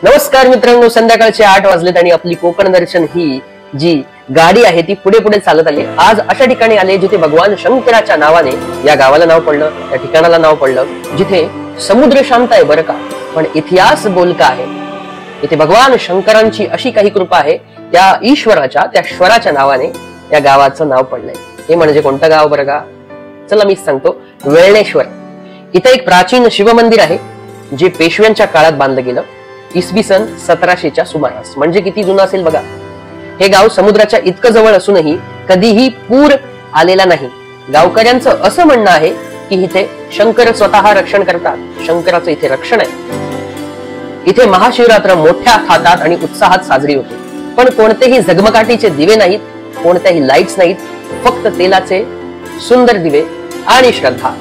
नमस्कार मित्रांनो, संध्याकाळचे 8 वाजलेत आणि आपली कोकण दर्शन ही जी गाडी आहे ती पुढे पुढे चालत आली। आज अशा ठिकाणी आले जिथे भगवान शंकराच्या नावाने या गावाला नाव पडलं, त्या ठिकाणाला नाव पडलं, जिथे समुद्र शांत आहे बरं का, पण इतिहास बोलका आहे। इथे भगवान शंकरांची अशी काही कृपा आहे, त्या ईश्वराच्या त्या श्वराच्या नावाने या गावाचं नाव पडलंय। हे म्हणजे कोणतं गाव बरं का? चला मी सांगतो, वेळणेश्वर। इथे एक प्राचीन शिवमंदिर आहे जे पेशव्यांच्या काळात बांधलं गेलं, इसवी सन 1700च्या सुमारास। म्हणजे किती जुनं असेल बघा। हे गाव समुद्राच्या इतकं जवळ असूनही कधीही पूर आलेला नाही। गावकऱ्यांचं असं म्हणणं आहे की इथे शंकर स्वतः रक्षण करतात, शंकराचं इथे रक्षण आहे। इथे महाशिवरात्र मोठ्या थाटात आणि उत्साहात साजरी होते, पण कोणतेही झगमगाटीचे दिवे नाहीत, कोणत्याही लाईट्स नाहीत, फक्त तेलाचे सुंदर दिवे आणि श्रद्धा।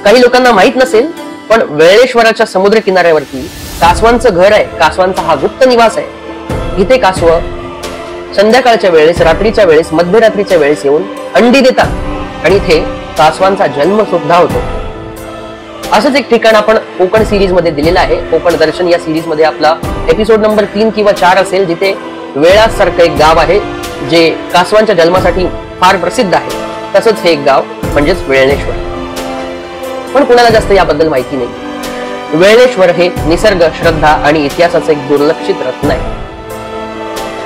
काही लोकांना माहित नसेल, पण वेळेश्वराच्या समुद्र किनाऱ्यावरती कासवांचं घर आहे। कासवांचा हा गुप्त निवास आहे। इथे कासव संध्याकाळच्या वेळेस, रात्रीच्या वेळेस, मध्यरात्रीच्या वेळेस येऊन अंडी देतात आणि इथे कासवांचा जन्म सुद्धा होतो। असंच एक ठिकाण आपण कोकण सिरीज मध्ये दिलेलं आहे। कोकण दर्शन या सिरीज मध्ये आपला एपिसोड नंबर 3 किंवा 4 असेल, जिथे वेळासारखं एक गाव आहे जे कासवांच्या जन्मासाठी फार प्रसिद्ध आहे। तसंच हे एक गाव म्हणजेच वेळणेश्वर, पण कुणाला जास्त याबद्दल माहिती नाही। वेळणेश्वर हे निसर्ग, श्रद्धा आणि इतिहासाचं एक दुर्लक्षित रत्न आहे।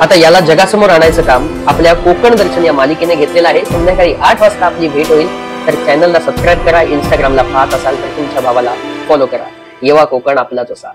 आता याला जगासमोर आणायचं काम आपल्या कोकण दर्शन या मालिकेने घेतलेलं आहे। संध्याकाळी 8 वाजता आपली भेट होईल, तर चॅनलला सबस्क्राईब करा, इंस्टाग्रामला पाहत असाल तर तुमच्या भावाला फॉलो करा। येवा कोकण आपला जसा।